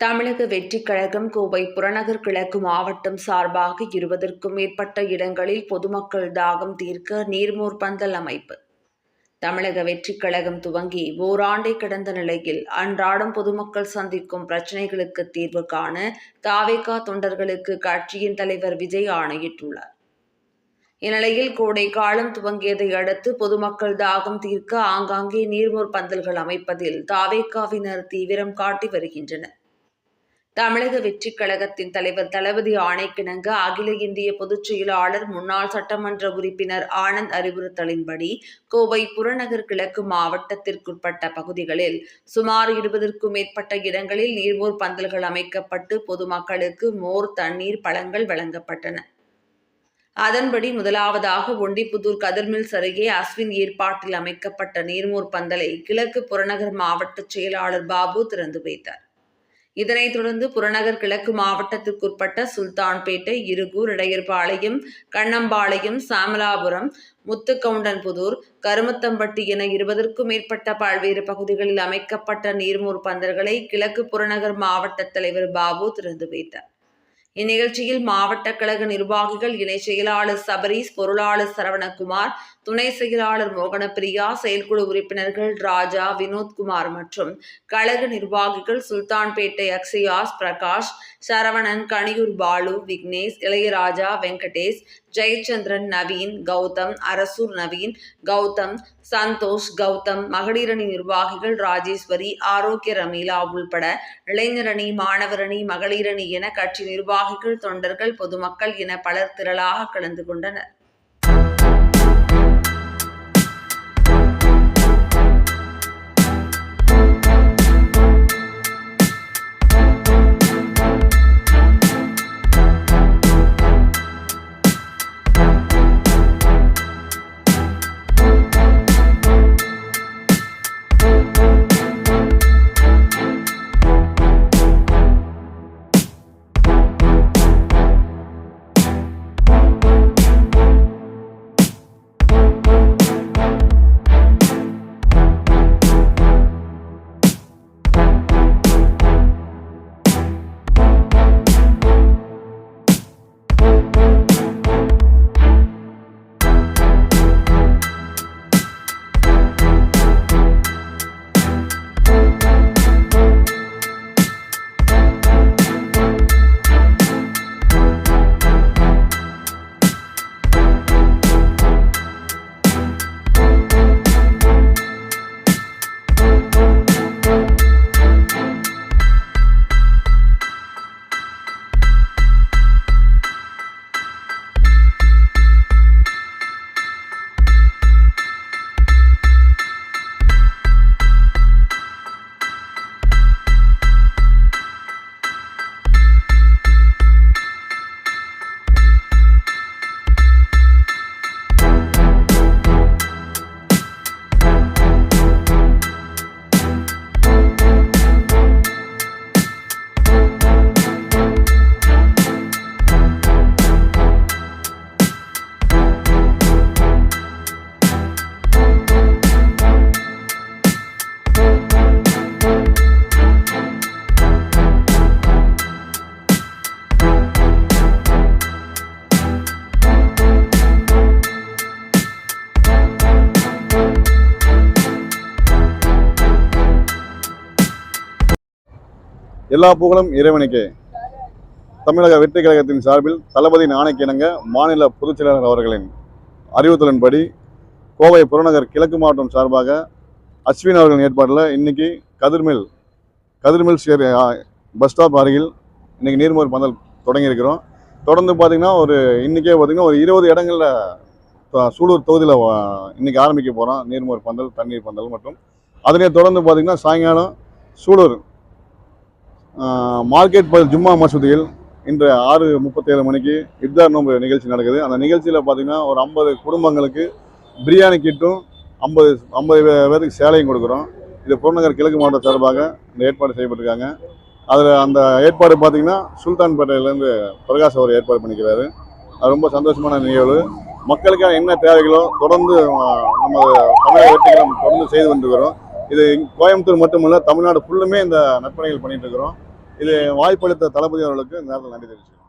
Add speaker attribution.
Speaker 1: தமிழக வெற்றிக் கழகம் கோவை புறநகர் கிழக்கு மாவட்டம் சார்பாக 20க்கும் மேற்பட்ட இடங்களில் பொதுமக்கள் தாகம் தீர்க்க நீர்மோர் பந்தல் அமைப்பு. தமிழக வெற்றிக் கழகம் துவங்கி ஓராண்டை கடந்த நிலையில் அன்றாடம் பொதுமக்கள் சந்திக்கும் பிரச்சினைகளுக்கு தீர்வு காண தாவேகா தொண்டர்களுக்கு கட்சியின் தலைவர் விஜய் ஆணையிட்டுள்ளார். இந்நிலையில் கோடை காலம் துவங்கியதை அடுத்து பொதுமக்கள் தாகம் தீர்க்க ஆங்காங்கே நீர்மோர் பந்தல்கள் அமைப்பதில் தாவேகாவினர் தீவிரம் காட்டி வருகின்றனர். தமிழக வெற்றிக் கழகத்தின் தலைவர் தளபதி ஆணைக்கிணங்க அகில இந்திய பொதுச் செயலாளர் முன்னாள் சட்டமன்ற உறுப்பினர் ஆனந்த் அறிவுறுத்தலின்படி கோவை புறநகர் கிழக்கு மாவட்டத்திற்குட்பட்ட பகுதிகளில் சுமார் 20க்கும் மேற்பட்ட இடங்களில் நீர்மோர் பந்தல்கள் அமைக்கப்பட்டு பொதுமக்களுக்கு மோர், தண்ணீர், பழங்கள் வழங்கப்பட்டன. அதன்படி முதலாவதாக ஒண்டிப்புதூர் கதிர்மில்ஸ் அருகே அஸ்வின் ஏற்பாட்டில் அமைக்கப்பட்ட நீர்மோர் பந்தலை கிழக்கு புறநகர் மாவட்ட செயலாளர் பாபு திறந்து வைத்தார். இதனைத் தொடர்ந்து புறநகர் கிழக்கு மாவட்டத்திற்குட்பட்ட சுல்தான்பேட்டை, இருகூர், இடையர்பாளையம், கண்ணம்பாளையம், சாமலாபுரம், முத்துக்கவுண்டன்புதூர், கருமத்தம்பட்டி என 20க்கும் மேற்பட்ட பல்வேறு பகுதிகளில் அமைக்கப்பட்ட நீர்மோர் பந்தல்களை கிழக்கு புறநகர் மாவட்ட தலைவர் பாபு திறந்து வைத்தார். இந்நிகழ்ச்சியில் மாவட்ட கழக நிர்வாகிகள், இணை செயலாளர் சபரீஸ், பொருளாளர் சரவணகுமார், துணை செயலாளர் மோகனப்பிரியா, செயற்குழு உறுப்பினர்கள் ராஜா, வினோத்குமார் மற்றும் கழக நிர்வாகிகள் சுல்தான்பேட்டை அக்ஷயாஸ், பிரகாஷ், சரவணன், கனியூர் பாலு, விக்னேஷ், இளையராஜா, வெங்கடேஷ், ஜெயச்சந்திரன், நவீன், கௌதம், அரசூர் நவீன், கௌதம், சந்தோஷ், கௌதம், மகளிரணி நிர்வாகிகள் ராஜேஸ்வரி, ஆரோக்கிய ரமீலா உள்பட இளைஞரணி, மாணவரணி, மகளிரணி என கட்சி நிர்வாகிகள், தொண்டர்கள், பொதுமக்கள் என பலர் திரளாக கலந்து கொண்டனர்.
Speaker 2: எல்லா புகழும் இறைவனுக்கே. தமிழக வெற்றி கழகத்தின் சார்பில் தளபதி ஆணைக்கிணங்க மாநில பொதுச் செயலாளர் அவர்களின் அறிவுறுத்தலின்படி கோவை புறநகர் கிழக்கு மாவட்டம் சார்பாக அஸ்வின் அவர்களின் ஏற்பாட்டில் இன்னைக்கு கதிர்மில்ஸ் பஸ் ஸ்டாப் அருகில் இன்னைக்கு நீர்மோர் பந்தல் தொடங்கியிருக்கிறோம். தொடர்ந்து பார்த்திங்கன்னா இன்றைக்கே பார்த்திங்கன்னா ஒரு 20 இடங்களில் சூலூர் தொகுதியில் இன்றைக்கி ஆரம்பிக்க போகிறோம் நீர்மோர் பந்தல், தண்ணீர் பந்தல் மற்றும் அதனை தொடர்ந்து பார்த்திங்கன்னா சாயங்காலம் சூலூர் மார்க்கெட் ஜும்மா மசூதியில் இன்று 6:37 மணிக்கு இஃப்தார் நோன்பு நிகழ்ச்சி நடக்குது. அந்த நிகழ்ச்சியில் பார்த்திங்கன்னா ஒரு 50 குடும்பங்களுக்கு பிரியாணி கிட்டும் 50 பேருக்கு சேலையும் கொடுக்குறோம். இது புறநகர் கிழக்கு மாவட்ட சார்பாக இந்த ஏற்பாடு செய்யப்பட்டிருக்காங்க. அதில் அந்த ஏற்பாடு பார்த்திங்கன்னா சுல்தான்பேட்டையிலேருந்து பிரகாஷ் அவர் ஏற்பாடு பண்ணிக்கிறாரு. அது ரொம்ப சந்தோஷமான நிகழ்வு. மக்களுக்கான என்ன தேவைகளோ தொடர்ந்து நம்ம தமிழக வெற்றிகளை தொடர்ந்து செய்து கொண்டிருக்கிறோம். இது கோயம்புத்தூர் மட்டுமல்ல, தமிழ்நாடு ஃபுல்லுமே இந்த நற்பணிகள் பண்ணிட்டு இருக்கிறோம். இது வாய்ப்பளித்த தளபதி அவர்களுக்கு இந்த நேரத்தில் நன்றி தெரிவிச்சுக்கிறேன்.